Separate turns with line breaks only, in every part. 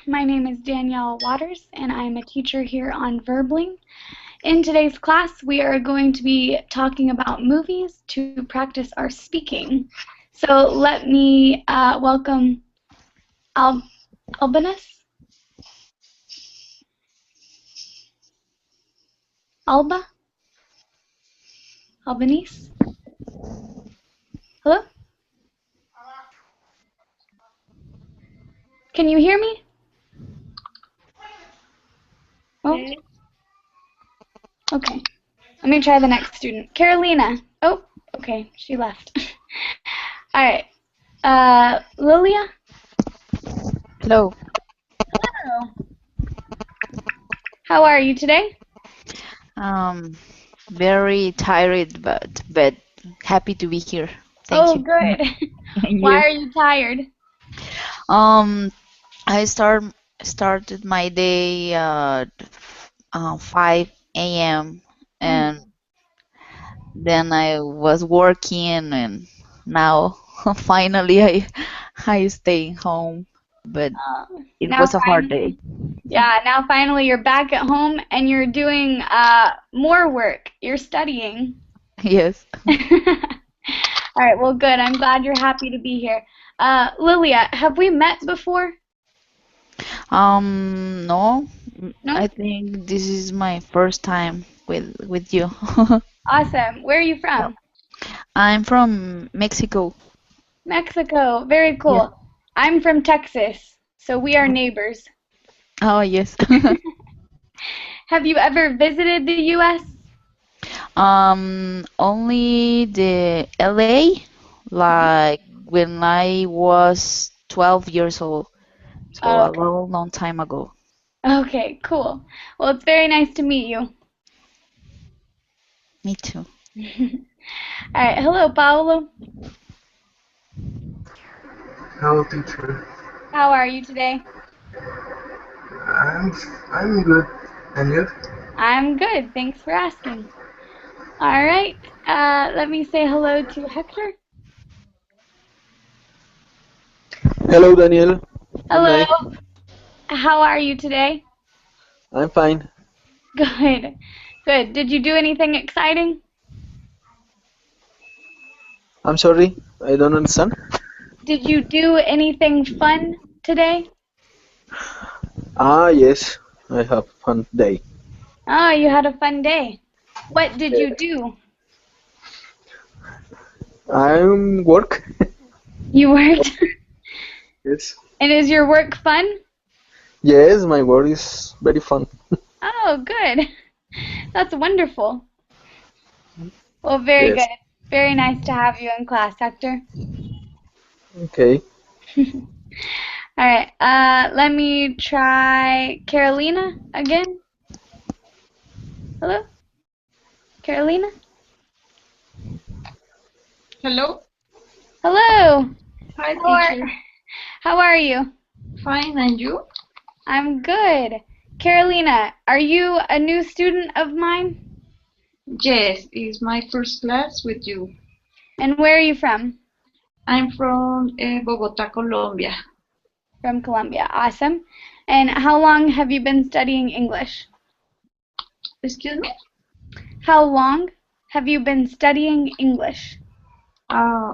My name is Danielle Waters, and I'm a teacher here on Verbling. In today's class, we are going to be talking about movies to practice our speaking. So let me welcome Albanus. Alba? Albanese? Hello? Can you hear me? Oh, okay. Let me try the next student. Carolina. Oh, okay, she left. All right. Lilia?
Hello.
Hello. How are you today?
Um, very tired, but happy to be here. Thank
Oh,
you.
good.
And
Why
you?
are you tired?
Um, I started my day at 5 a.m.
Mm.
and then I was working and now finally I stay home, but it
Now
was a hard
finally,
day.
yeah, now finally you're back at home and you're doing more work. You're studying.
Yes.
All right, well, good. I'm glad you're happy to be here. Lilia, have we met before?
No,
No?
I think this is my first time with you.
Awesome. Where are you
No.
from?
I'm from Mexico.
Mexico. Very
Yes.
cool. I'm from Texas, so we are neighbors.
Oh, yes.
Have you ever visited the U.S.?
Only the LA, like when I was 12 years old, so a
Okay.
long, long time ago.
Okay, cool. Well, it's very nice to meet you.
Me too.
All right. Hello, Paolo.
Hello, teacher.
How are you today?
I'm I'm good. And you?
I'm good. Thanks for asking. All right. Let me say hello to Hector.
Hello, Daniel. I'm
Hello.
nice.
How are you today?
I'm fine.
Good. Good. Did you do anything exciting?
I'm sorry, I don't understand.
Did you do anything fun today?
Ah, yes, I have fun day.
Oh, you had a fun day. What did you do?
I'm work.
You worked?
Yes.
And is your work fun?
Yes, my work is very fun.
Oh, good. That's wonderful. Well, very
Yes.
good. Very nice to have you in class, Hector.
Okay.
All right. Let me try Carolina again. Hello, Carolina.
Hello.
Hello.
Hi,
How are
teacher.
how are you?
Fine, and you?
I'm good. Carolina, are you a new student of mine?
Yes, it's my first class with you.
And where are you from?
I'm from Bogota, Colombia.
From Colombia. Awesome. And how long have you been studying English?
Excuse me?
How long have you been studying English?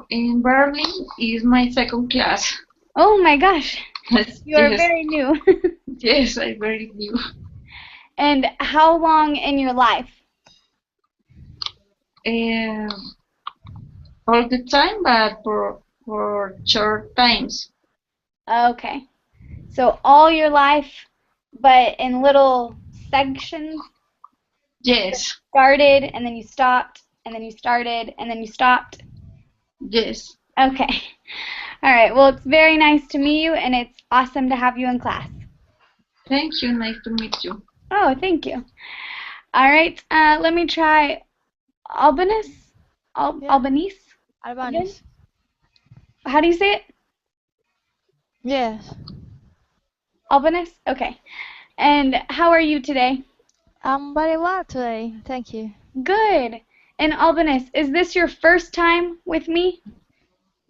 In Berlin is my second class.
Oh my gosh.
Yes,
You are very new.
yes, I very new.
And how long in your life?
Uh, all the time, but for short times.
Okay. So all your life, but in little sections.
Yes,
Started and then you stopped and then you started and then you stopped.
yes.
Okay. All right. Well, it's very nice to meet you and it's awesome to have you in class.
Thank you. Nice to meet you.
Oh, thank you. All right. Let me try Albanese.
Yeah,
Albanese again.
Albanese.
How do you say it?
Yes,
Albanese? Okay. And how are you today?
I'm very well today. Thank you.
Good. And Albanese, is this your first time with me?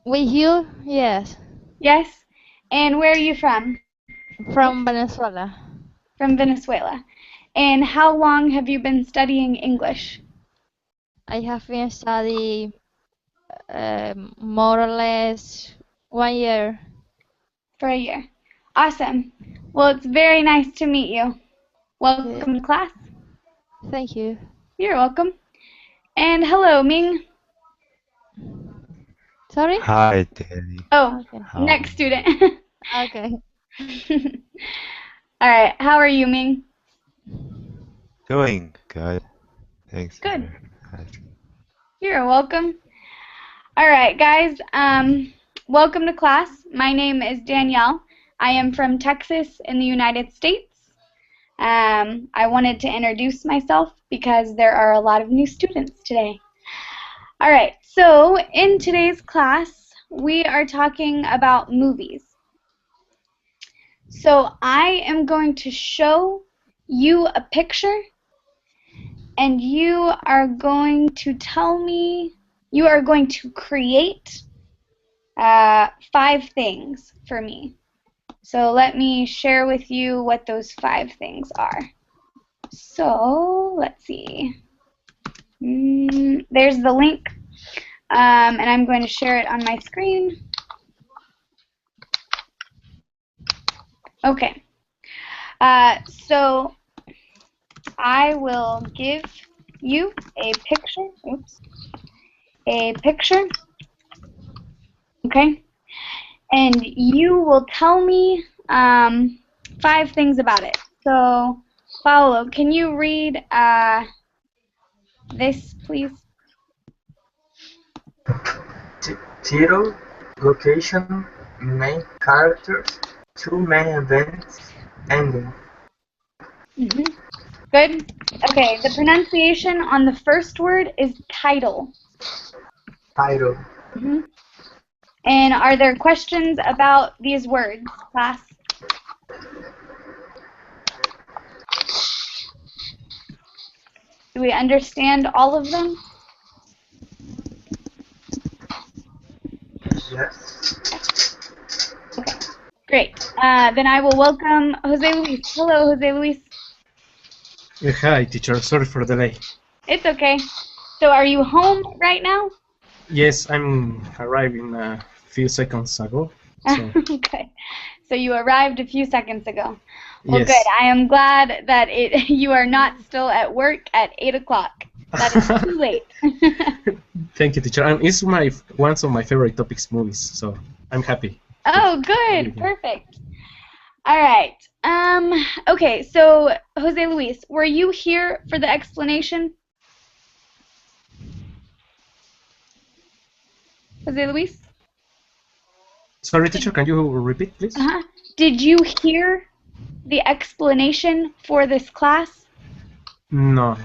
With you? Yes.
Yes. And where are you from?
From Venezuela.
From Venezuela. And how long have you been studying English?
I have been studying more or less 1 year.
For a year. Awesome. Well, it's very nice to meet you. Welcome to class.
Thank you.
You're welcome. And hello, Ming.
Sorry?
Hi, Danny.
Oh,
Okay.
next student.
Okay.
All right. How are you, Ming?
Doing good. Thanks.
Good.
for asking.
You're welcome. All right, guys. Welcome to class. My name is Danielle. I am from Texas in the United States. I wanted to introduce myself because there are a lot of new students today. All right, so in today's class, we are talking about movies. So I am going to show you a picture, and you are going to tell me, you are going to create 5 things for me. So let me share with you what those 5 things are. So let's see. There's the link, and I'm going to share it on my screen. Okay. So I will give you a picture. Oops. A picture. Okay. And you will tell me 5 things about it. So, Paolo, can you read this, please?
Title, location, main characters, 2 main events, ending.
Good. Okay, the pronunciation on the first word is title.
Title.
And are there questions about these words, class? Do we understand all of them?
Yes.
Okay, great. Then I will welcome Jose Luis. Hello, Jose Luis.
Hi, teacher. Sorry for the delay.
It's okay. So are you home right now?
Yes, I'm arriving a few seconds ago. So,
Okay. So you arrived a few seconds ago. Well,
yes.
good. I am glad that you are not still at work at 8 o'clock. That is too late.
Thank you, teacher. It's one of my favorite topics movies, so I'm happy.
Oh, good. Perfect. All right. Okay, so Jose Luis, were you here for the explanation? Jose Luis?
Sorry, teacher. Can you repeat, please?
Did you hear the explanation for this class?
No. Not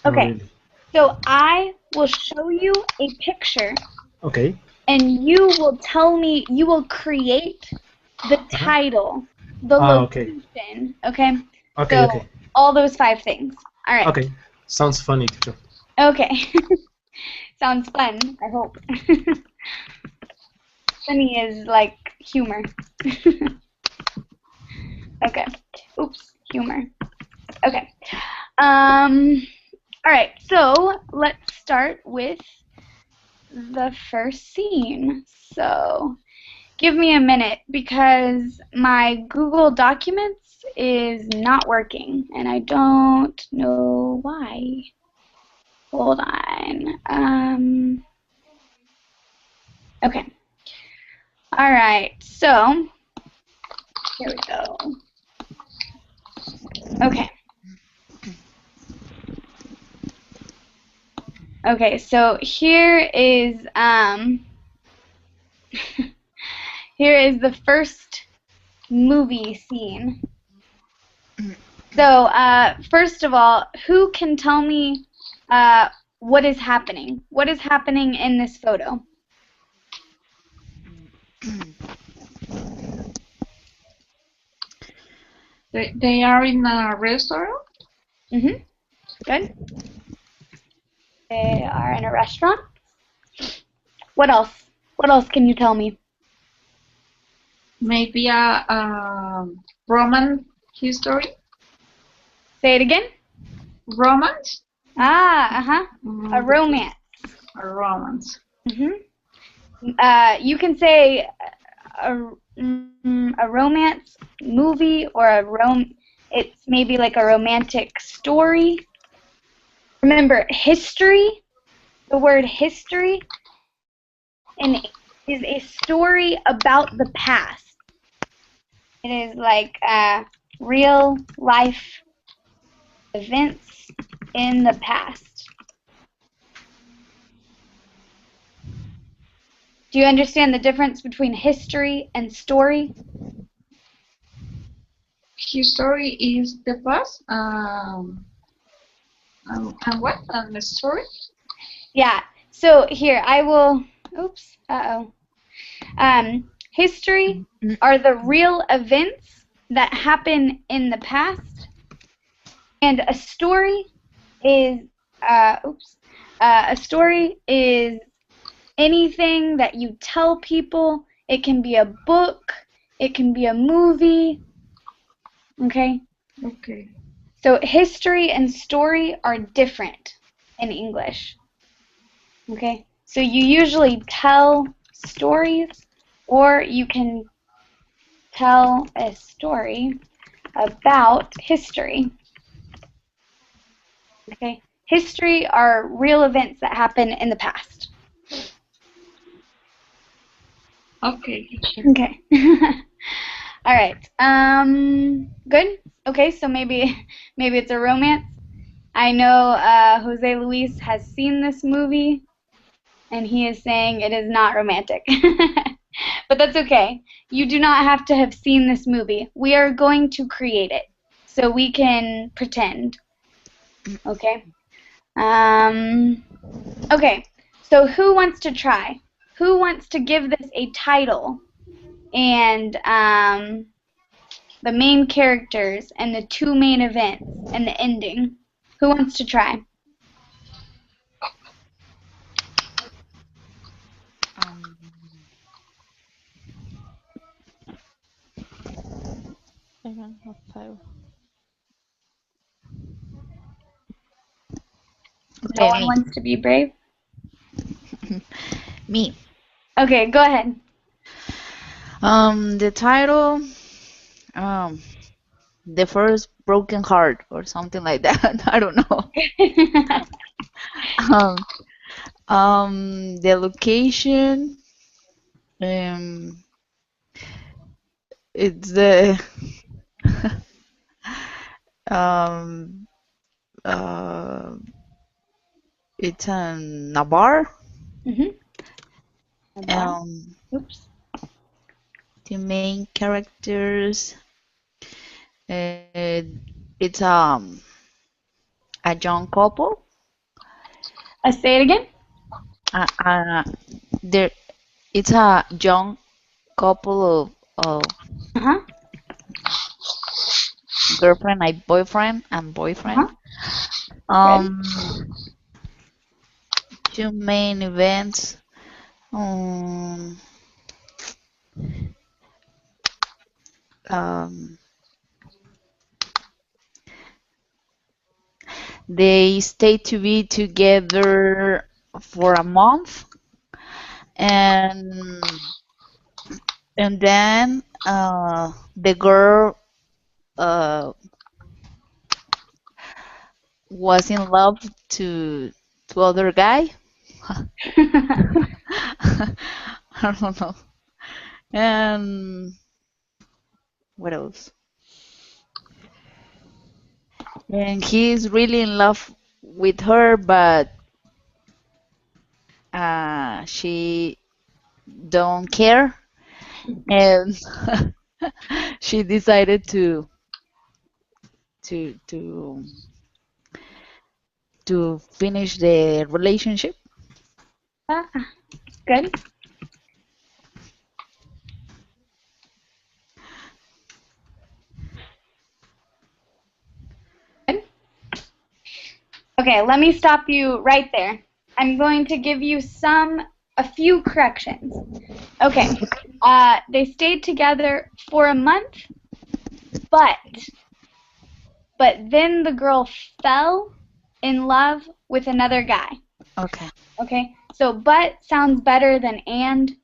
Okay.
really.
So I will show you a picture.
Okay.
And you will tell me, you will create the title, the location, okay?
Okay,
so
okay.
All those 5 things. All right.
Okay. Sounds funny, teacher.
Okay. Sounds fun, I hope. Funny is like humor. Okay. Oops, humor. Okay. All right, so let's start with the first scene. So give me a minute because my Google Documents is not working and I don't know why. Hold on. Okay. All right, so here we go. Okay. Okay, so here is here is the first movie scene. So first of all, who can tell me what is happening? What is happening in this photo?
They are in a restaurant?
Good. They are in a restaurant. What else? What else can you tell me?
Maybe a Roman history.
Say it again.
Romance?
A romance.
A romance.
You can say a romance movie or it's maybe like a romantic story. Remember, history, the word history is a story about the past. It is like real life events in the past. Do you understand the difference between history and story?
History is the past. And what? And the story?
Yeah. So here, I will. Oops. History are the real events that happen in the past, and a story is. A story is anything that you tell people. It can be a book. It can be a movie. Okay.
Okay.
So history and story are different in English. Okay? So you usually tell stories, or you can tell a story about history. Okay? History are real events that happen in the past.
Okay.
Okay. All right. Good. Okay, so maybe it's a romance. I know Jose Luis has seen this movie, and he is saying it is not romantic. But that's okay. You do not have to have seen this movie. We are going to create it, so we can pretend. Okay? Okay, so who wants to try? Who wants to give this a title and the main characters and the two main events and the ending? Who wants to try?
I don't have file.
No
Okay,
one
me.
wants to be brave?
Me.
Okay, go ahead.
The title, The First Broken Heart or something like that. I don't know. The location, it's the um, it's in Navarre.
Oops.
The main characters, it's a young couple.
Say it again.
There, it's a young couple of girlfriend and boyfriend. Two main events. They stay to be together for a month, and then the girl was in love to other guy. I don't know. And what else? And he's really in love with her, but she don't care, and she decided to to to finish the relationship.
Good. Okay, let me stop you right there. I'm going to give you a few corrections. Okay, They stayed together for a month, but then the girl fell in love with another guy.
Okay.
Okay, so but sounds better than and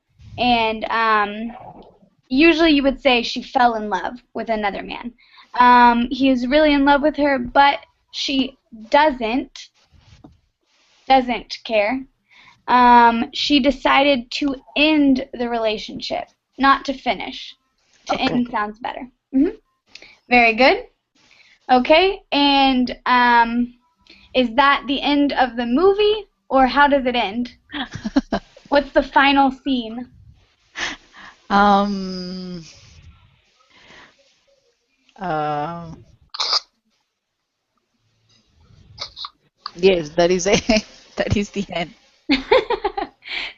usually you would say she fell in love with another man. He is really in love with her, but she doesn't care. She decided to end the relationship, not to finish. To
Okay.
end sounds better. Very good. Okay, and is that the end of the movie, or how does it end? What's the final scene?
Um. Yes, that is it. That is the end.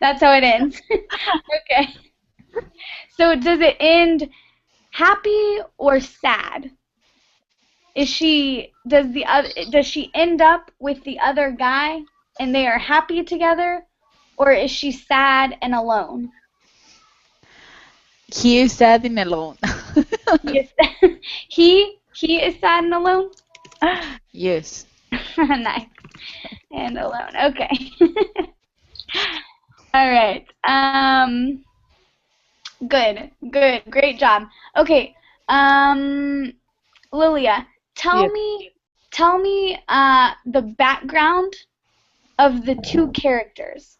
That's how it ends. Okay. So does it end happy or sad? Does she end up with the other guy and they are happy together, or is she sad and alone?
He is sad and alone.
He is sad and alone?
Yes.
Nice. And alone. Okay. All right. Good. Great job. Okay. Lilia, tell
Yes.
me the background of the two characters.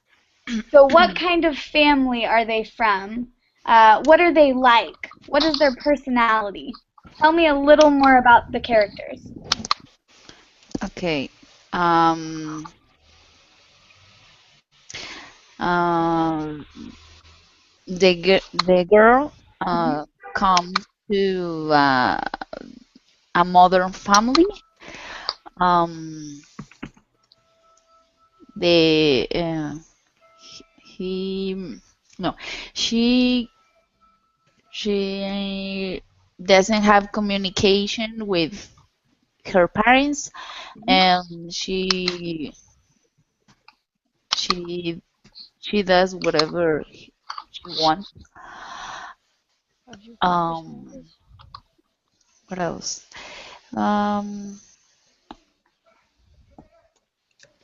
So what kind of family are they from? What are they like? What is their personality? Tell me a little more about the characters.
Okay. Um. Um. The girl comes to a modern family. Um. The he no, she she doesn't have communication with her parents, and she she does whatever she wants. Um, what else? Um,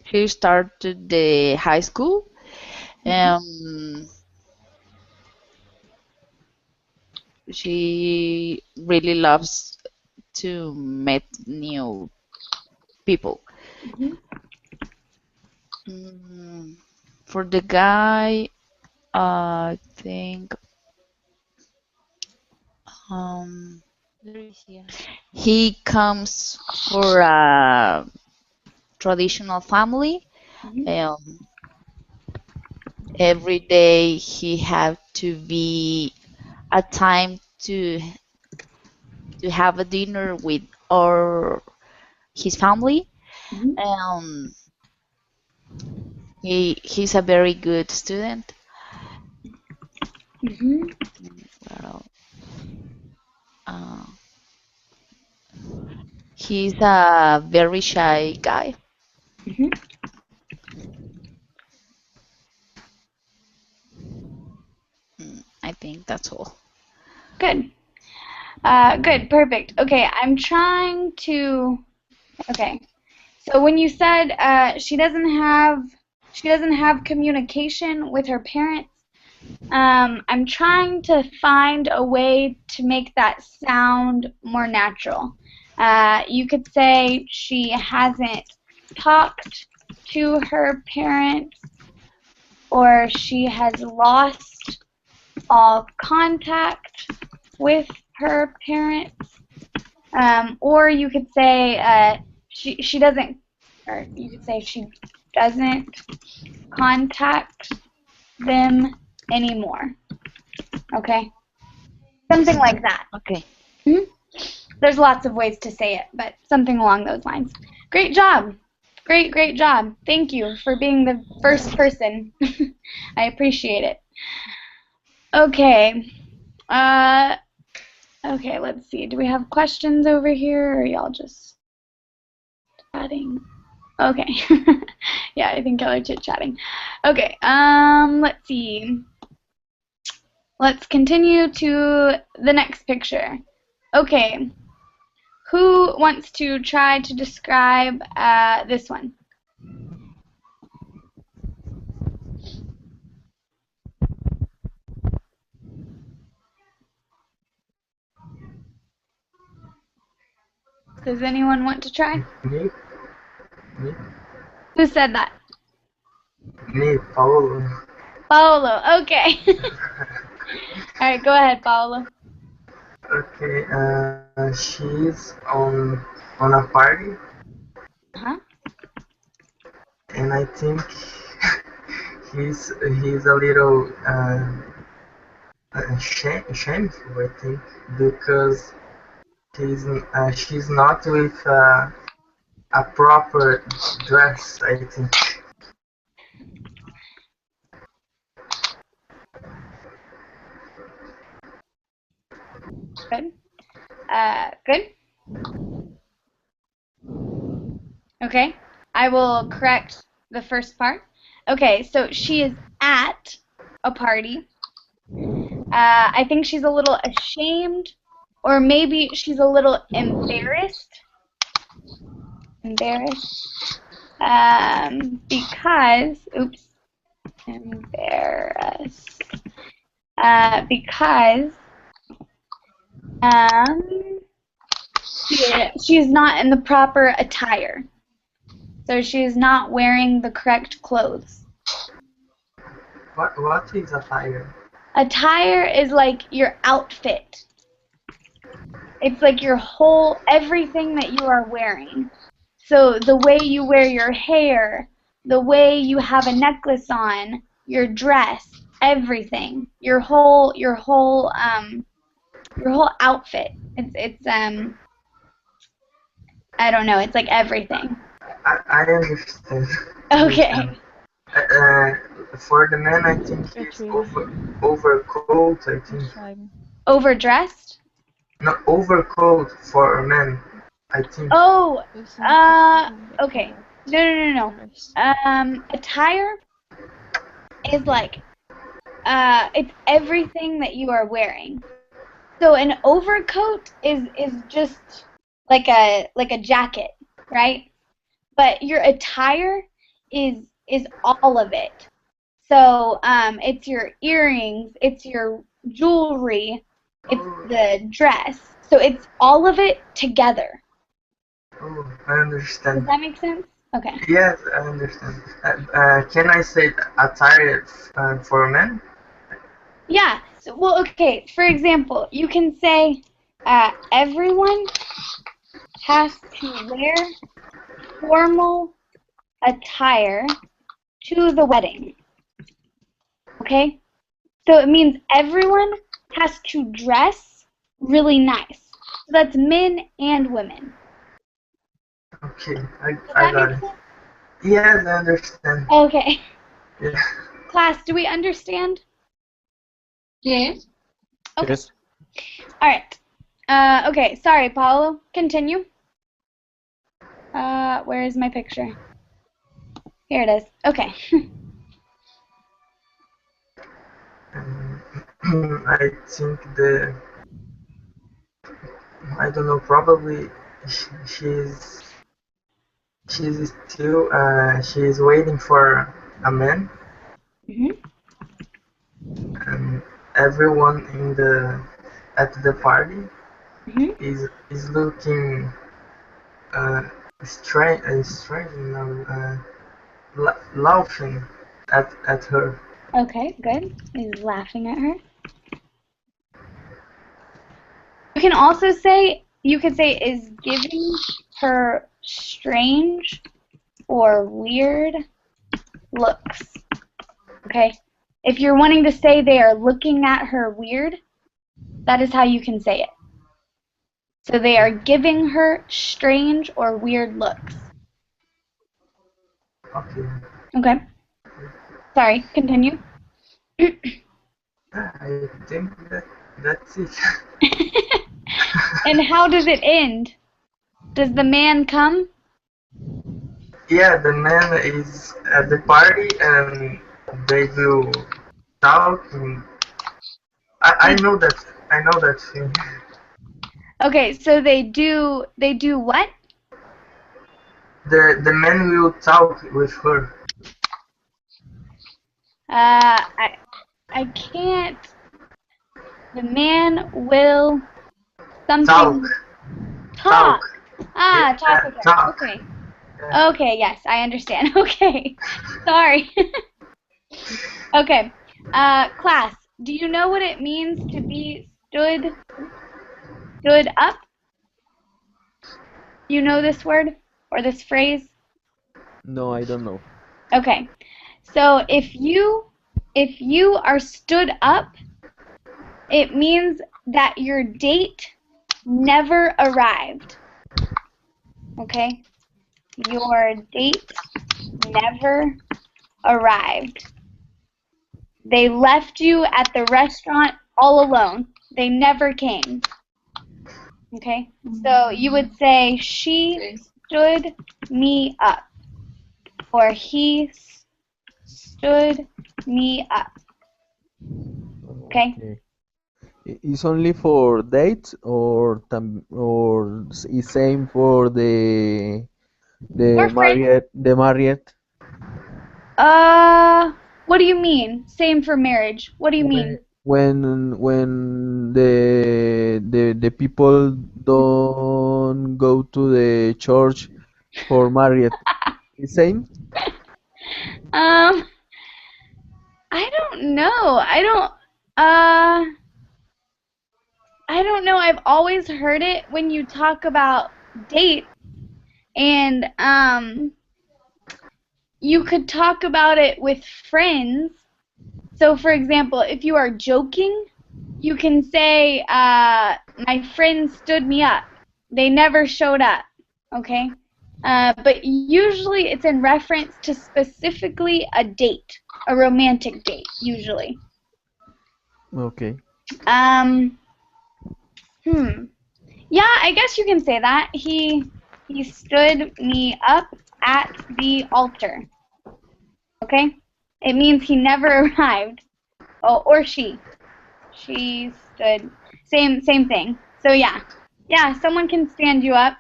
she started the high school, and she really loves to meet new people. Mm, for the guy, I think um, he comes for a traditional family. Um, every day he have to be a time to have a dinner with or his family. Um, he's a very good student. Well, uh, he's a very shy guy. I think that's all.
Good. Good. Perfect. Okay, I'm trying to. Okay. So when you said she doesn't have communication with her parents, I'm trying to find a way to make that sound more natural. You could say she hasn't talked to her parents, or she has lost all contact with her parents. Or you could say she doesn't, or you could say she doesn't contact them anymore. Okay? Something like that.
Okay.
There's lots of ways to say it, but something along those lines. Great job. Great job. Thank you for being the first person. I appreciate it. Okay. Okay, let's see. Do we have questions over here, or are y'all just chatting? Okay. Yeah, I think y'all are chit-chatting. Okay, let's see. let's continue to the next picture. Okay, who wants to try to describe this one? Does anyone want to try?
Me, me,
Who said that?
me, Paulo.
Paolo, okay. Alright, go ahead, Paolo.
Okay, she's on a party,
Uh-huh.
and I think he's a little shameful. I think because she's not with a proper dress. I think.
Good. Good. Okay, I will correct the first part. Okay, so she is at a party. I think she's a little ashamed, or maybe she's a little embarrassed. Embarrassed. Because, oops, embarrassed. Because she's not in the proper attire. So she's not wearing the correct clothes.
What is attire?
Attire is like your outfit. It's like your whole, everything that you are wearing. So the way you wear your hair, the way you have a necklace on, your dress, everything, your whole outfit. It's I don't know. It's like everything.
I understand.
Okay.
For the man, I think he's overcoat. I think
Overdressed?
no overcoat for a man. I think.
Oh. Okay. No. Attire is like it's everything that you are wearing. So an overcoat is just like a jacket, right? But your attire is all of it. So it's your earrings, it's your jewelry, it's the dress. So it's all of it together.
Oh, I understand.
Does that make sense? Okay.
Yes, I understand. Can I say attire for men?
Yeah. So, well, okay. For example, you can say everyone has to wear formal attire to the wedding. Okay? So it means everyone has to dress really nice. So that's men and women.
Okay,
Does
I
that
got
make
it.
sense?
Yes, I understand.
Okay.
Yeah.
Class, do we understand?
Yes.
Okay.
Yes.
All right. Okay, sorry, Paulo. Continue. Where is my picture? Here it is. Okay.
I think I don't know, probably she's still she's waiting for a man,
Mhm.
and everyone at the party
Mhm.
is looking strange, laughing at her.
Okay, good. He's laughing at her. You can also say, you could say is giving her strange or weird looks. Okay? If you're wanting to say they are looking at her weird, that is how you can say it. So they are giving her strange or weird looks.
Okay.
Okay? Sorry, continue.
I think that's it.
And how does it end? Does the man come?
Yeah, the man is at the party and they will talk I know that. I know that thing.
Okay, so they do what?
The man will talk with her.
I can't. The man will
Talk.
something talk. Ah,
Yeah,
talk with her.
talk.
Okay.
Yeah.
Okay, yes, I understand. Okay. Sorry. Okay. Class, do you know what it means to be stood up? You know this word or this phrase?
No, I don't know.
Okay. So if you are stood up, it means that your date never arrived. Okay? Your date never arrived. They left you at the restaurant all alone. They never came. Okay? So you would say, she stood me up. Or he stood me up. Okay?
It's only for dates or is same for
Or friends.
the married
What do you mean? Same for marriage. What do you mean?
when the people don't go to the church for married. The same?
Um, I don't know. I don't know. I've always heard it when you talk about dates, and you could talk about it with friends. So, for example, if you are joking, you can say, my friend stood me up. They never showed up. Okay? But usually it's in reference to specifically a date, a romantic date, usually.
Okay.
Yeah, I guess you can say that. He stood me up at the altar. Okay? It means he never arrived. Oh, or she. She stood. Same thing. So yeah. Yeah, someone can stand you up.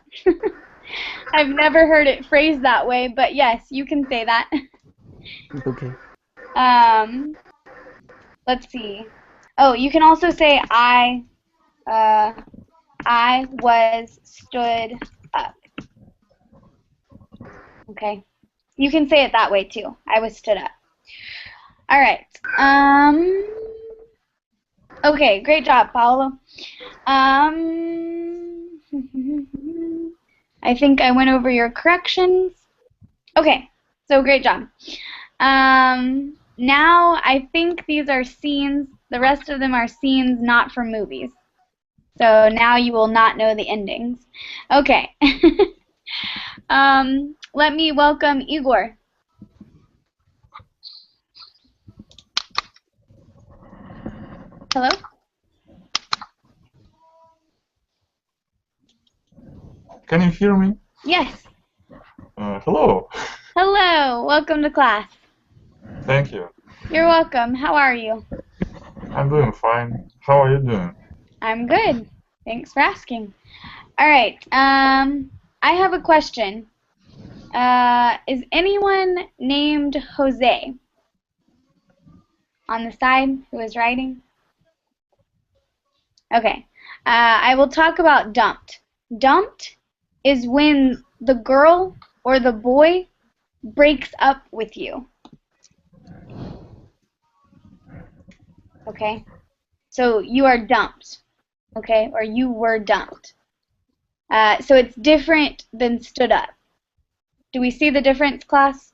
I've never heard it phrased that way, but yes, you can say that.
Okay.
Let's see. Oh, you can also say I was stood up. Okay. You can say it that way too. I was stood up. All right. Okay, great job, Paolo. I think I went over your corrections. Okay, so great job. Now I think these are scenes. The rest of them are scenes not from movies. So now you will not know the endings. Okay. Let me welcome Igor. Hello?
Can you hear me?
Yes.
Hello.
Hello. Welcome to class.
Thank you.
You're welcome. How are you?
I'm doing fine. How are you doing?
I'm good. Thanks for asking. All right. I have a question. Is anyone named Jose on the side who is writing? Okay. I will talk about dumped. Dumped is when the girl or the boy breaks up with you. Okay? So you are dumped. Okay? Or you were dumped. So it's different than stood up. Do we see the difference, class?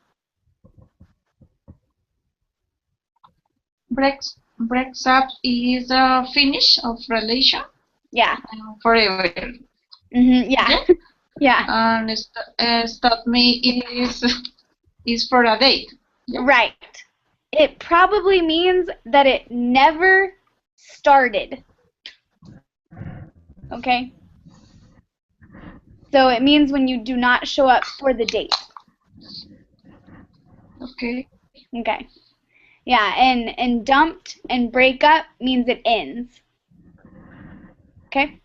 Breaks up is a finish of relation
Yeah.
forever.
Yeah. Yeah.
And stop me is for a date.
Right. It probably means that it never started. Okay? So it means when you do not show up for the date.
Okay.
Okay. Yeah, and dumped and break up means it ends. Okay?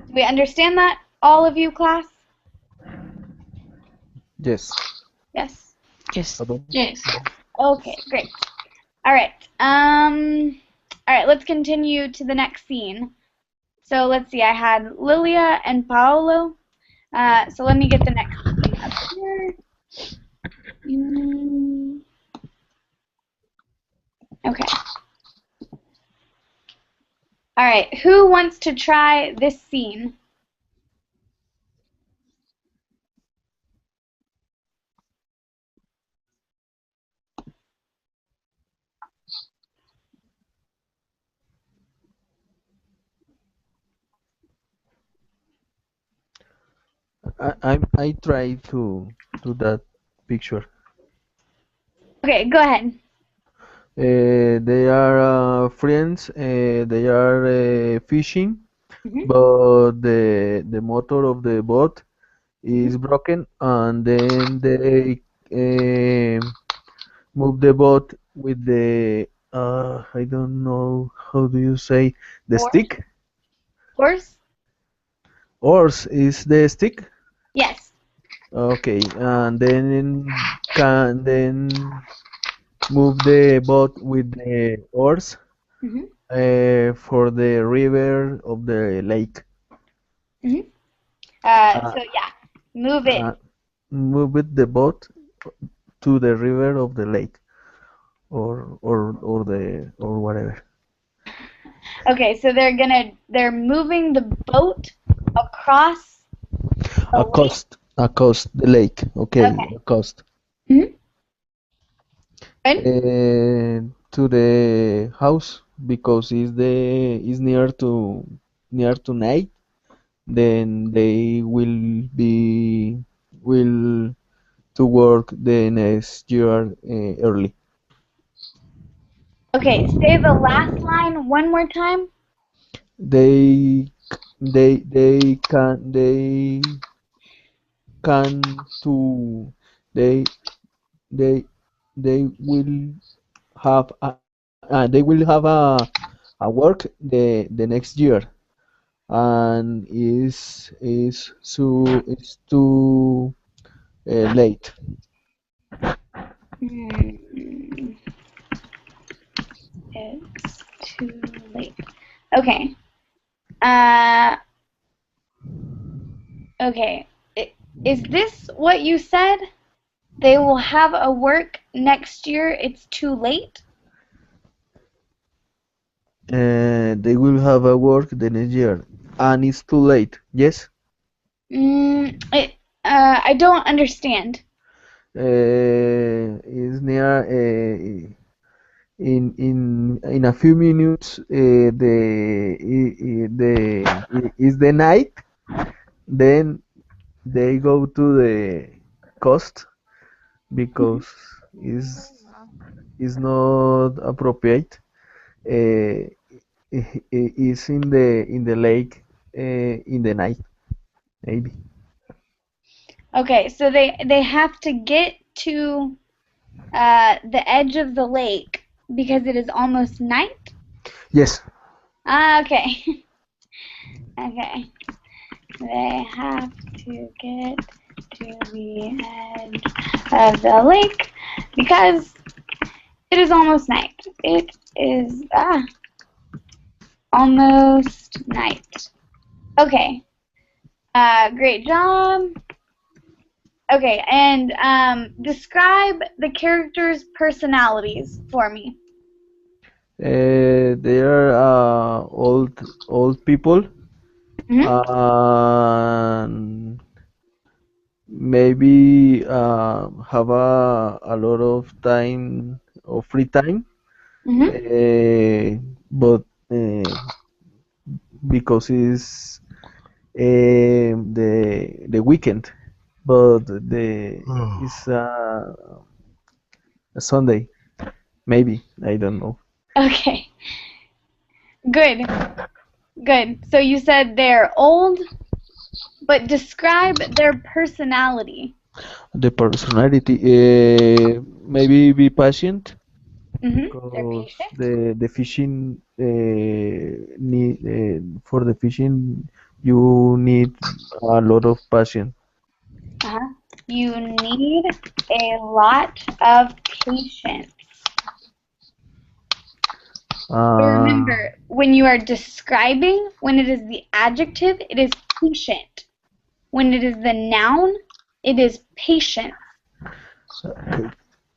Do we understand that, all of you, class?
Yes.
Yes?
Yes.
Yes.
Okay, great. All right. Let's continue to the next scene. So let's see, I had Lilia and Paolo. So let me get the next scene up here. Okay. All right, who wants to try this scene?
I try to do that picture.
Okay, go ahead.
They are friends. They are fishing,
Mhm.
but the motor of the boat is broken, and then they move the boat with the I don't know how do you say the
Horse?
stick.
Horse?
Oars is the stick.
Yes.
Okay, and then can then move the boat with the oars
Mhm.
for the river of the lake.
Mhm.
Uh,
So yeah, move it.
Move with the boat to the river of the lake, or whatever.
Okay, so they're moving the boat across the lake.
Across the lake. Okay,
Okay.
across.
Mhm. Good.
To the house because is near to night. Then they will to work the next year early.
Okay, say the last line one more time.
They they can to they they they will have a work the next year, and is too late.
Hmm, it's too late. Okay. Uh, okay. Is this what you said? They will have a work next year. It's too late.
They will have a work the next year, and it's too late. Yes.
I don't understand.
Is near in a few minutes. Is the night. Then they go to the coast because is not appropriate. Uh, is in the lake in the night maybe.
Okay, so they have to get to the edge of the lake because it is almost night.
Yes.
Okay. Okay. They have to get to the edge of the lake because it is almost night. It is almost night. Okay. Great job. Okay, and describe the characters' personalities for me.
They are old people,
Mhm.
and maybe have a lot of time of free time,
Mhm.
but because it's the weekend, but it's a Sunday, maybe I don't know.
Okay. Good. Good. So you said they're old, but describe their personality.
The personality, maybe be patient
They're
because
patient.
the fishing need for the fishing you need a lot of patience.
Uh-huh. You need a lot of patience. So remember, when you are describing, when it is the adjective, it is patient. When it is the noun, it is patient.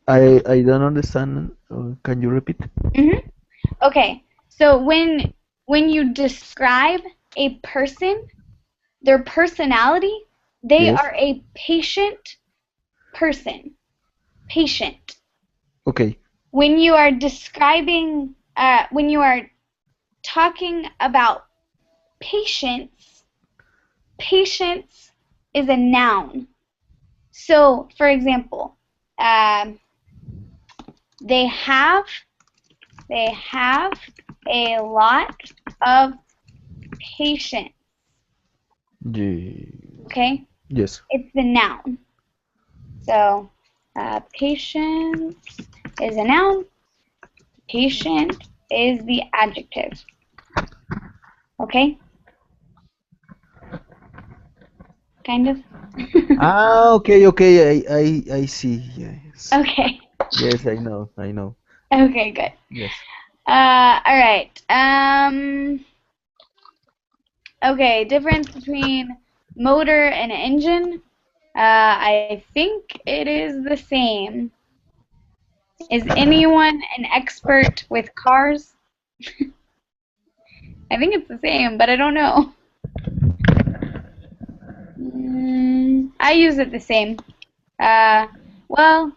I don't understand. Can you repeat?
Mm-hmm. Okay, so when you describe a person, their personality, they
Yes.
are a patient person. Patient.
Okay.
When you are describing, when you are talking about patience, patience is a noun. So, for example, they have a lot of patience. Okay,
Yes.
it's the noun. So, patience is a noun. Patient is the adjective. Okay, kind of.
Okay. I see. Yes.
Okay.
Yes, I know. I know.
Okay, good.
Yes.
All right. Okay, difference between motor and engine. I think it is the same. Is anyone an expert with cars? I think it's the same, but I don't know. I use it the same. Well,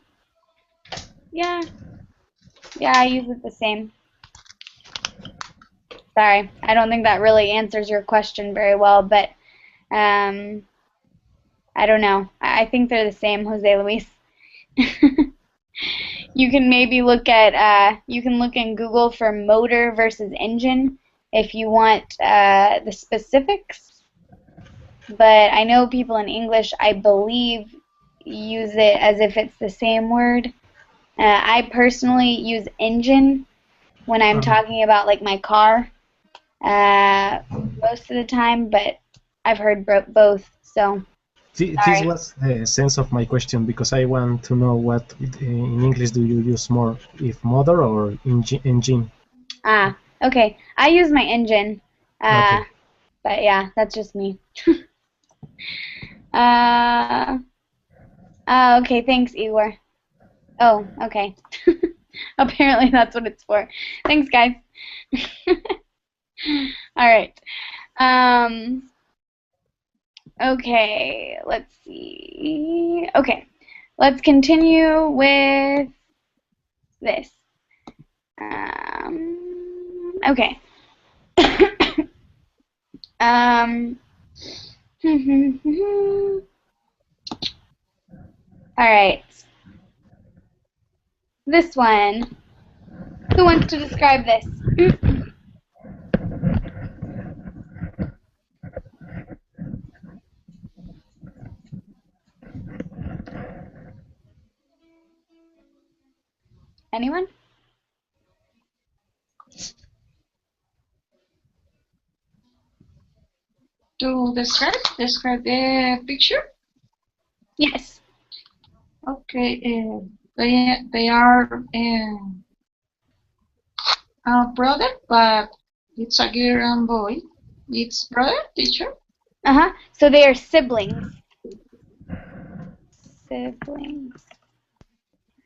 yeah, I use it the same. Sorry, I don't think that really answers your question very well, but I don't know. I think they're the same, Jose Luis. You can maybe look at you can look in Google for motor versus engine if you want the specifics. But I know people in English, I believe, use it as if it's the same word. I personally use engine when I'm talking about like my car most of the time, but I've heard both. So
This
sorry.
was the sense of my question because I want to know what in English do you use more, if motor or engine?
Okay. I use my engine.
Okay.
But yeah, that's just me. Okay, thanks, Igor. Oh, okay. Apparently that's what it's for. Thanks, guys. All right. Okay, let's see. Okay, let's continue with this. Okay. All right. This one. Who wants to describe this? Anyone?
To describe the picture.
Yes.
Okay, they are a brother, but it's a girl and boy. It's brother, teacher.
So they are siblings. Siblings.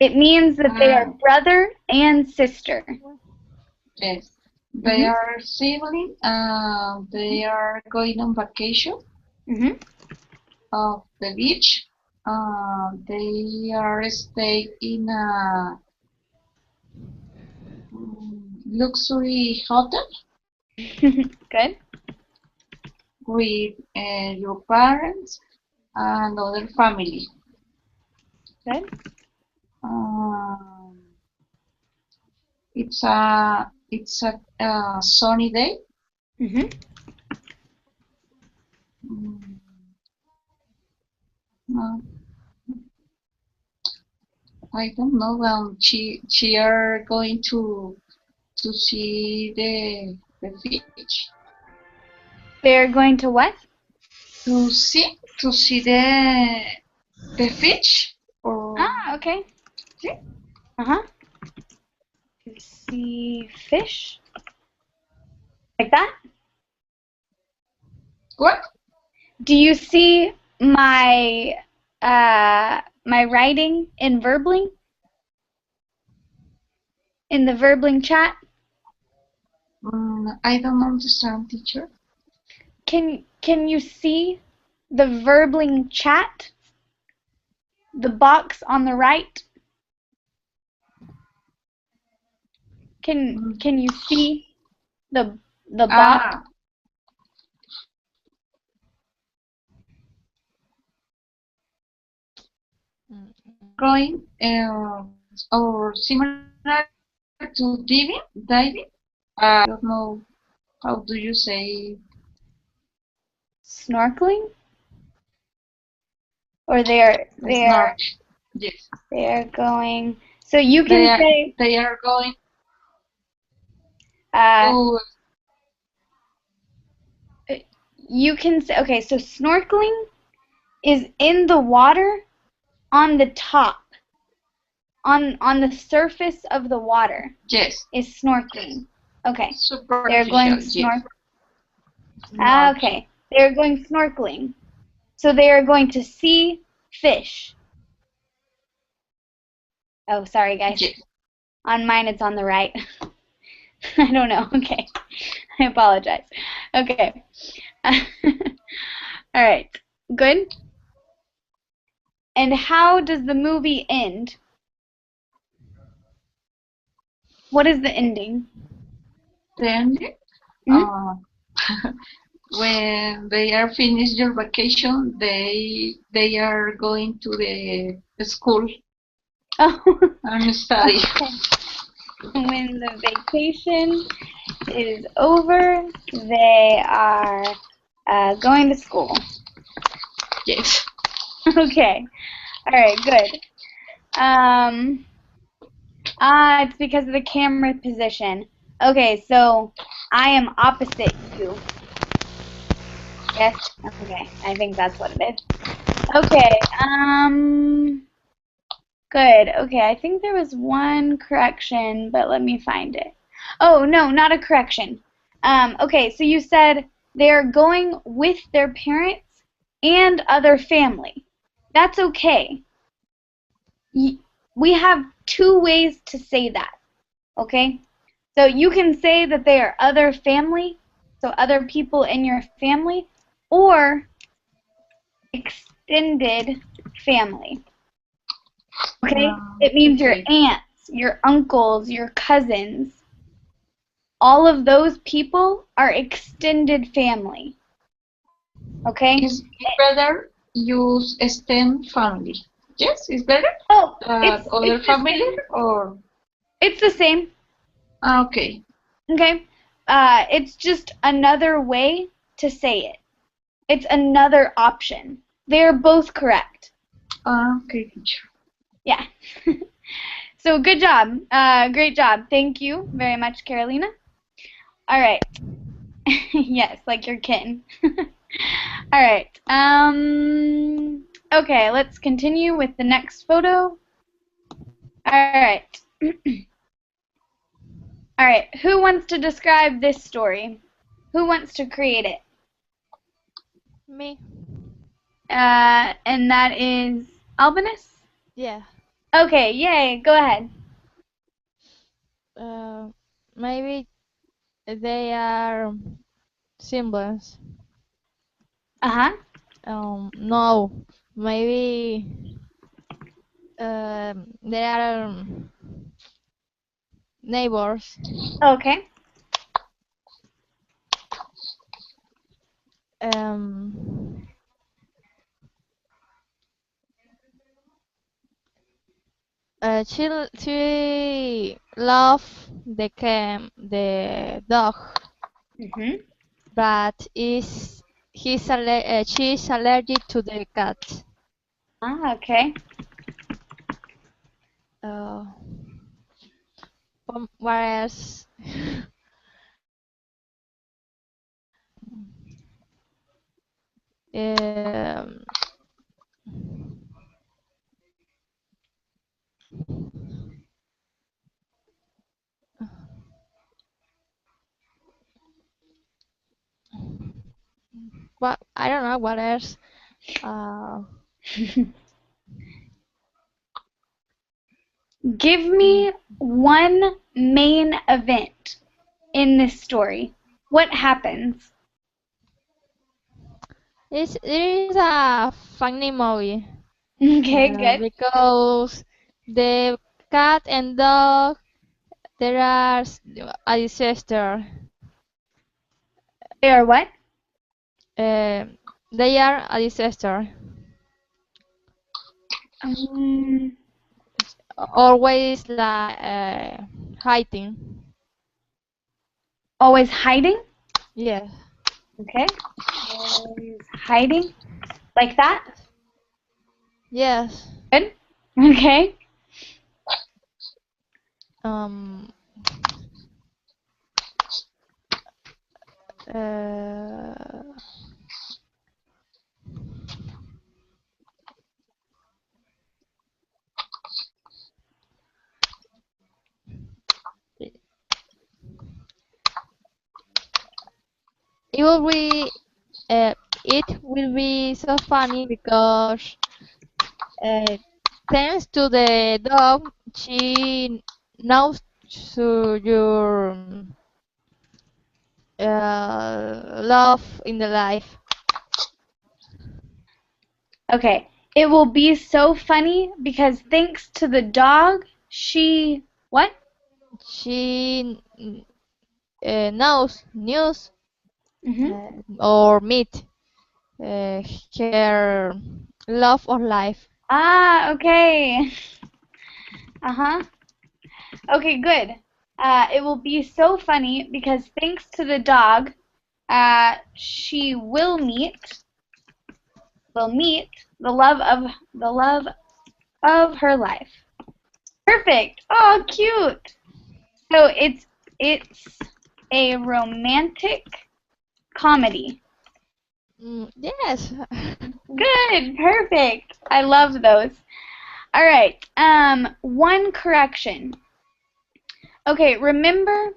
It means that they are brother and sister.
Yes, they are siblings. They are going on vacation of the beach. They are staying in a luxury hotel.
Good.
With your parents and other family.
Good.
It's a sunny day. I don't know. She are going to see the fish.
They're going to what?
To see the fish. Or
Ah, okay.
see?
Uh-huh. To see fish. Like that?
What?
Do you see my my writing in Verbling? In the Verbling chat?
I don't understand, teacher.
Can you see the Verbling chat? The box on the right? Can you see the box?
Ah, going or similar to diving. I don't know how do you say.
Snorkeling? Or they're
Snorkel. Yes,
going. So you can say
they are going
uh,
to.
you can say, okay, so snorkeling is in the water on the top, on the surface of the water
Yes,
is snorkeling. Okay,
superficial.
they're going
Yes.
okay, they're going snorkeling. So they are going to see fish. Oh, sorry guys.
Yes.
On mine it's on the right. I don't know. Okay. I apologize. Okay. All right. Good. And how does the movie end? What is the ending?
Then when they are finished your vacation, they are going to the school
Oh.
and study.
When the vacation is over, they are going to school.
Yes.
Okay. All right. Good. It's because of the camera position. Okay, so I am opposite you. Yes? Okay, I think that's what it is. Okay, good. Okay, I think there was one correction, but let me find it. Oh, no, not a correction. Okay, so you said they're going with their parents and other family. That's okay. We have two ways to say that, okay? So you can say that they are other family, so other people in your family, or extended family. Okay? It means your aunts, your uncles, your cousins. All of those people are extended family. Okay?
It's better use extended family. Yes, it's better.
Oh,
Other family or
it's the same.
Okay.
Okay? It's just another way to say it. It's another option. They're both correct.
Okay, teacher.
Yeah. So good job. Great job. Thank you very much, Carolina. All right. Yes, like your kitten. All right. Okay, let's continue with the next photo. All right. All right. Who wants to describe this story? Who wants to create it?
Me.
And that is Albinus?
Yeah.
Okay, yay. Go ahead.
Maybe they are siblings.
Uh-huh.
No. Maybe they are neighbors.
Okay.
She love the dog, but she's allergic to the cat.
Ah, okay.
Uh, what else? Um, what I don't know what else.
Give me one main event in this story. What happens?
It is a funny movie
Okay, good.
because the cat and dog there are a disaster.
They are what?
They are a disaster.
Um,
Always like hiding.
Always hiding?
Yeah.
Okay. Always hiding? Like that?
Yes.
Good. Okay.
Um. Uh, it will be. It will be so funny because uh, thanks to the dog, she knows to your love in the life.
Okay. It will be so funny because thanks to the dog, she what?
She knows news or meet her love or life.
Ah, okay. Uh-huh. Okay, good. It will be so funny because thanks to the dog, she will meet the love of her life. Perfect. Oh, cute. So it's a romantic comedy.
Yes.
Good. Perfect. I love those. All right. One correction. Okay, remember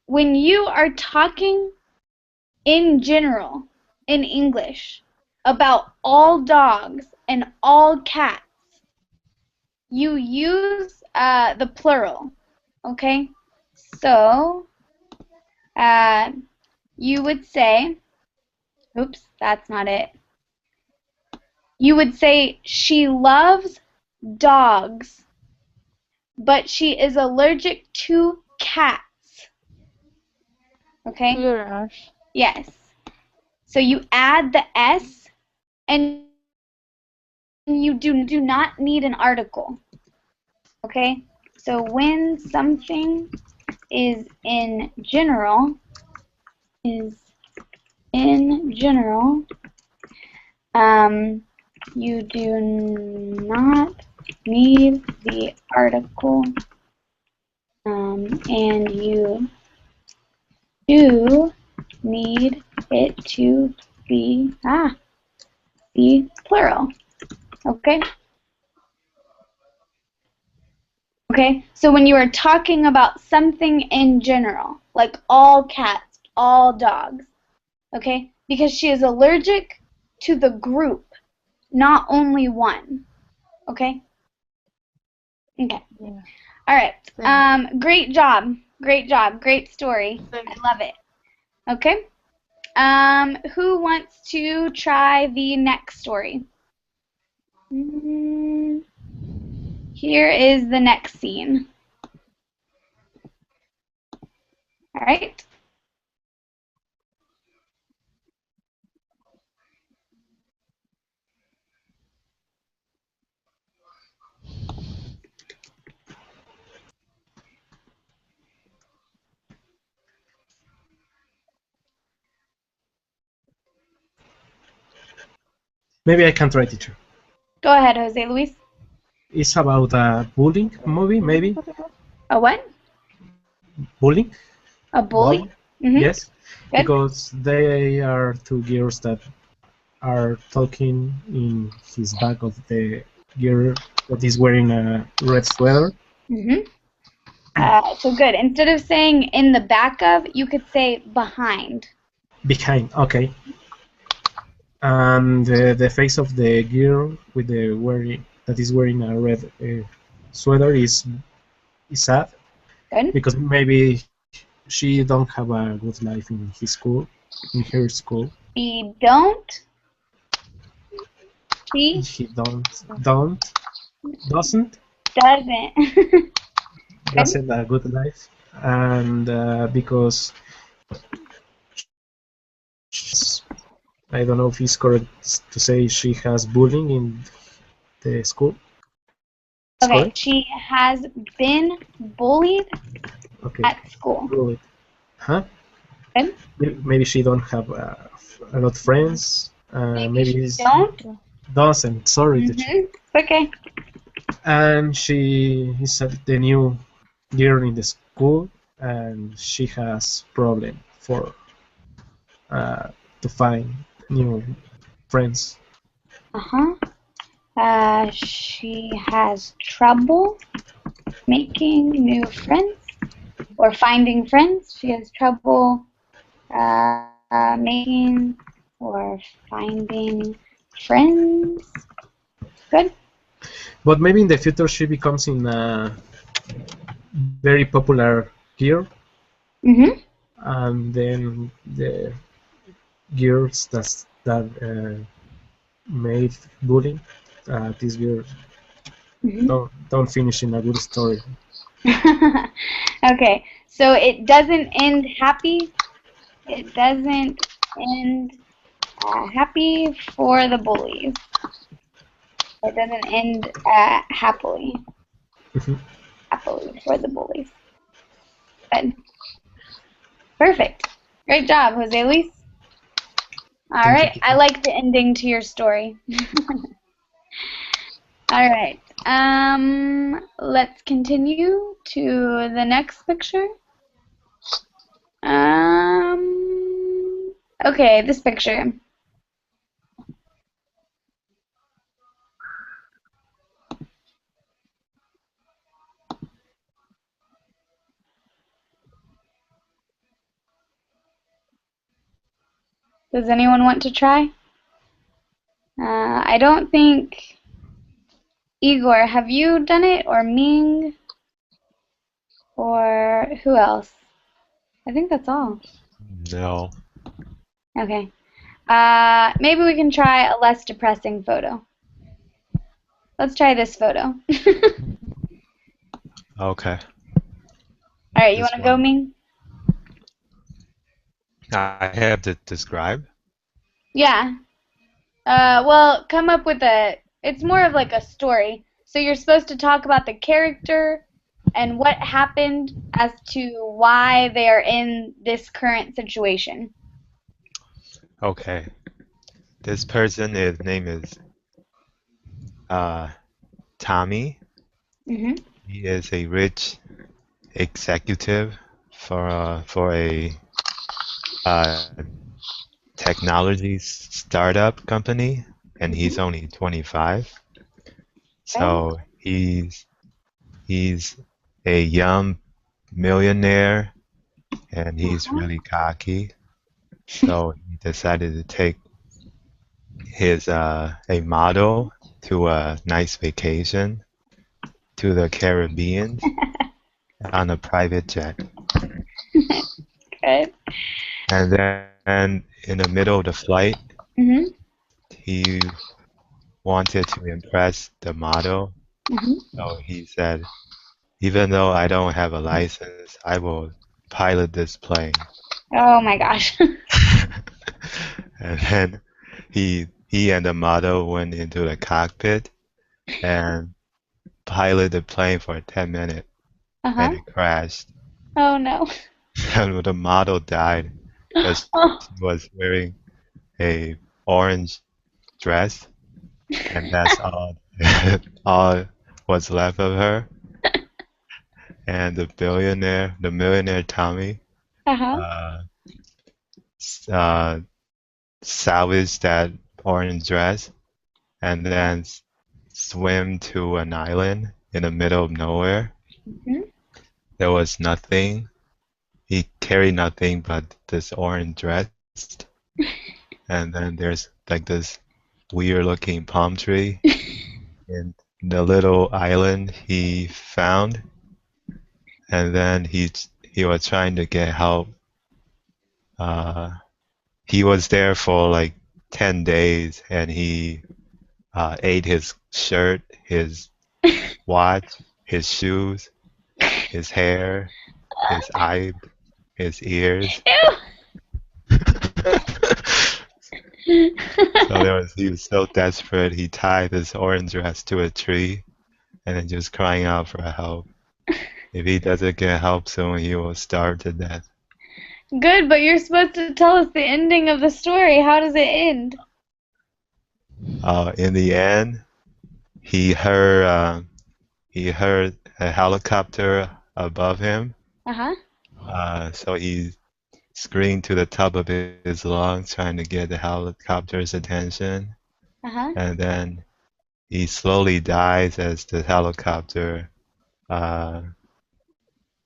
when you are talking in general in English about all dogs and all cats, you use the plural. Okay? So, you would say, oops, that's not it. You would say she loves dogs, but she is allergic to cats. Okay?
Plural.
Yes. So you add the S, and you do not need an article. Okay? So when something is in general, you do not need the article, and you do need it to be the plural. Okay? Okay, so when you are talking about something in general, like all cats, all dogs, okay, because she is allergic to the group, not only one, okay? Okay.
Yeah.
All right. Great job. Great job. Great story. I love it. Okay. Who wants to try the next story? Here is the next scene. All right.
Maybe I can try, teacher.
Go ahead, Jose Luis.
It's about a bullying movie, maybe
A what?
bullying.
A bully?
Bullying?
Mm-hmm.
Yes,
Good.
because they are two girls that are talking in his back of the girl that is wearing a red sweater.
Mm-hmm. So good. Instead of saying in the back of, you could say behind.
Behind, okay. And the face of the girl with the that is wearing a red sweater is sad
Good.
because maybe she don't have a good life in his school, in her school.
He don't. She
He doesn't
doesn't.
doesn't a good life, and because I don't know if it's correct to say she has bullying in the school. It's
Okay,
correct?
she has been bullied
Okay.
at school.
Bullied. Huh?
Good.
Maybe she don't have a lot of friends. Maybe
She
it's
don't.
doesn't. Sorry, teacher.
Mm-hmm. Okay.
And she is the new girl in the school, and she has problem for to find new friends.
She has trouble making new friends or finding friends. She has trouble making or finding friends. Good.
But maybe in the future she becomes in a very popular girl,
Mm-hmm.
and then the girls that made bullying this girl
Mm-hmm.
don't finish in a good story.
Okay, so it doesn't end happy. It doesn't end happy for the bullies. It doesn't end happily.
Mhm.
Happily for the bullies. Good. Perfect. Great job, Jose Luis. All
Thank
right,
you.
I like the ending to your story. All right. Let's continue to the next picture. Okay, this picture. Does anyone want to try? I don't think... Igor, have you done it? Or Ming? Or who else? I think that's all.
No.
Okay. Maybe we can try a less depressing photo. Let's try this photo.
Okay.
All right, you
This
want to go,
one.
Ming?
I have to describe.
Yeah. Well, come up with it's more of like a story. So you're supposed to talk about the character and what happened as to why they are in this current situation.
Okay. This person, his name is Tommy.
Mm-hmm.
He is a rich executive for a technology startup company, and he's only 25. So he's a young millionaire, and he's really cocky. So he decided to take his a model to a nice vacation to the Caribbean on a private jet.
Good.
And then in the middle of the flight,
Mm-hmm.
he wanted to impress the model.
Mm-hmm.
So he said, even though I don't have a license, I will pilot this plane.
Oh my gosh.
And then he and the model went into the cockpit and piloted the plane for 10 minutes,
Uh-huh.
and it crashed.
Oh no.
And the model died because
Oh.
she was wearing a orange dress, and that's all what's left of her. And the millionaire Tommy,
Uh-huh.
salvaged that orange dress and then swim to an island in the middle of nowhere.
Mhm.
There was nothing. He carried nothing but this orange dress. And then there's like this weird looking palm tree in the little island he found. And then he was trying to get help. He was there for like 10 days and he ate his shirt, his watch, his shoes, his hair, his eye, his ears. He was so desperate, he tied this orange dress to a tree and then just crying out for help. If he doesn't get help soon, he will starve to death.
Good, but you're supposed to tell us the ending of the story. How does it end?
In the end, he heard a helicopter above him.
Uh-huh.
So he screamed to the top of his lungs, trying to get the helicopter's attention.
Uh-huh.
And then he slowly dies as the helicopter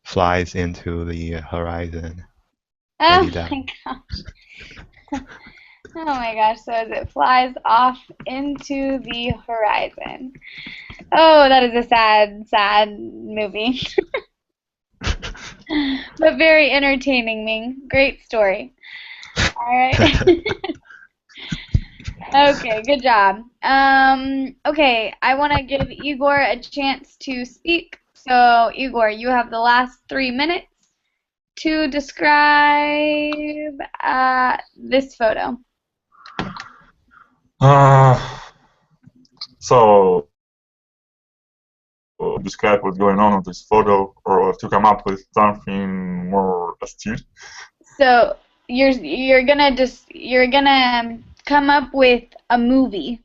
flies into the horizon.
Oh
He died.
my gosh. Oh my gosh, so as it flies off into the horizon. Oh, that is a sad, sad movie. But very entertaining, Ming. Great story. Alright. Okay, good job. Okay, I want to give Igor a chance to speak. So, Igor, you have the last 3 minutes to describe this photo.
So, describe what's going on this photo, or to come up with something more astute.
So you're gonna come up with a movie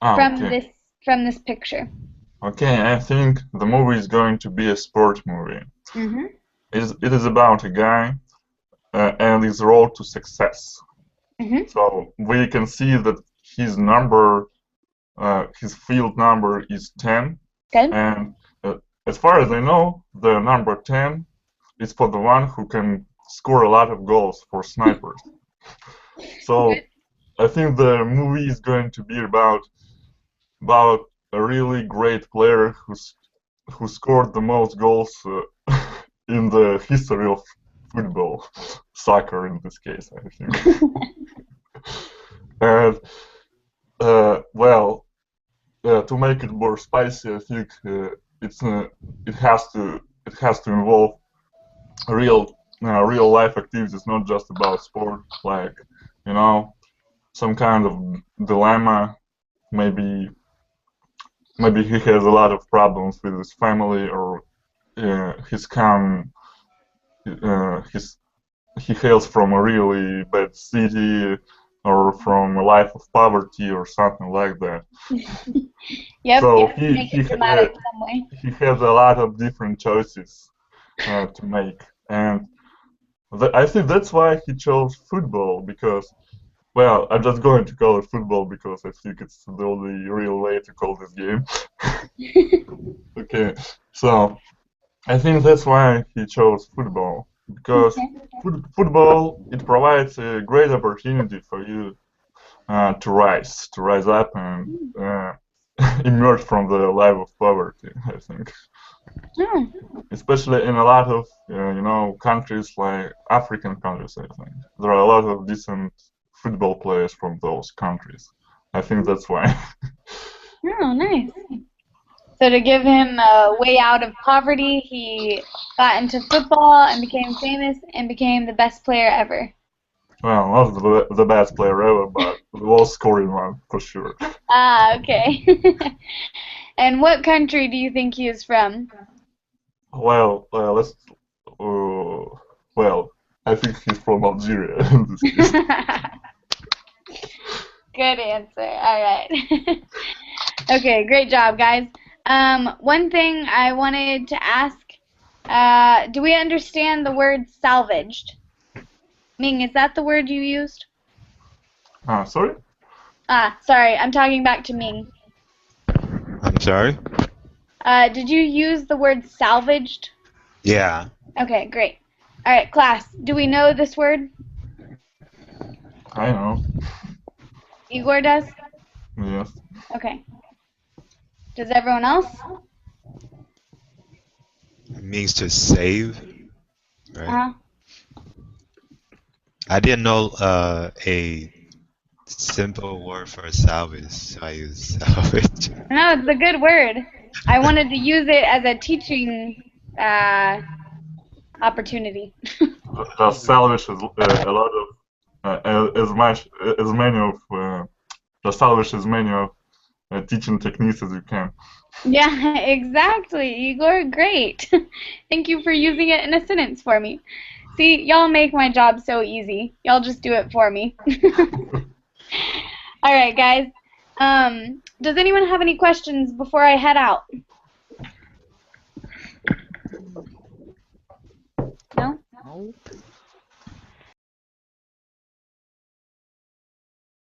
from
Okay.
this picture.
Okay, I think the movie is going to be a sport movie.
Mm-hmm.
It is about a guy and his road to success.
Mm-hmm.
So we can see that his number, his field number is 10.
Okay.
And as far as I know, the number 10 is for the one who can score a lot of goals for snipers. So I think the movie is going to be about a really great player who scored the most goals in the history of football, soccer in this case, I think. And well, to make it more spicy, I think it has to involve real life activities, not just about sport, like, you know, some kind of dilemma. Maybe he has a lot of problems with his family, or he hails from a really bad city, or from a life of poverty, or something like that.
Yep.
So
Make it dramatic some way.
he has a lot of different choices to make, and I think that's why he chose football, because, well, I'm just going to call it football because I think it's the only real way to call this game. Okay, so I think that's why he chose football, because football, it provides a great opportunity for you to rise up and emerge from the life of poverty, I think. Especially in a lot of countries, like African countries, I think there are a lot of decent football players from those countries. I think that's why.
Oh, nice. So to give him a way out of poverty, he got into football and became famous and became the best player ever.
Well, not the best player ever, but the most scoring one, for sure.
Ah, okay. And what country do you think he is from?
Well, well, I think he's from Algeria in this case.
Good answer. All right. Okay, great job, guys. One thing I wanted to ask, do we understand the word salvaged? Ming, is that the word you used?
Sorry?
Sorry, I'm talking back to Ming.
I'm sorry?
Did you use the word salvaged?
Yeah.
Okay, great. All right, class, do we know this word?
I know.
Igor does?
Yes.
Okay. Does everyone else?
It means to save, right?
Uh-huh.
I didn't know a simple word for salvage, so I use salvage.
No, it's a good word. I wanted to use it as a teaching opportunity.
The salvage is a lot of as many of the salvage as many of teaching techniques as you can.
Yeah, exactly, Igor. Great. Thank you for using it in a sentence for me. See, y'all make my job so easy. Y'all just do it for me. All right, guys. Does anyone have any questions before I head out? No?
Nope.